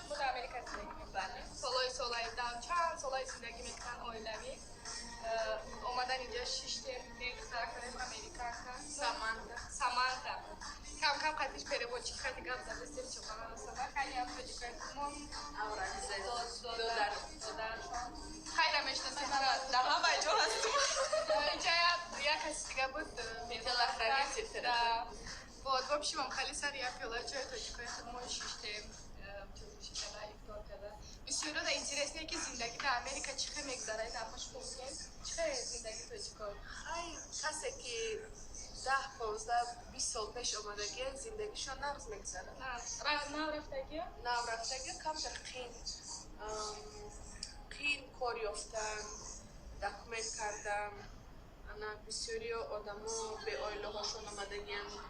خود امریکا زندگی میکنه. سالای چند سالای زندگی میکنن اویلوی. اومدن اینجا 6 مگزار کنیم امریکا کن. سامانتا. کم کم قدیش переводчик خیلی گپ زده سری چوکان رسانه خیلی هم توجه کنم. دودرشان. خیلی میشناسیم در همه جا هستیم. اینجا یک کسی دیگه بود. Вот, в общем, خیلی سریع пила чай, точка, это мой систем. بسیار интересно که زندگی در آمریکا چه میگذره نماش ممکن چه زندگی تو چیکار ای کسی که 10-15-20 سال پیش آمدگی زندگیشون نقض میگذره نه رفتگی کم در قین کار یافتن دکومنت کردن انا بسیاری آدم ها به آیله هاشون آمدگی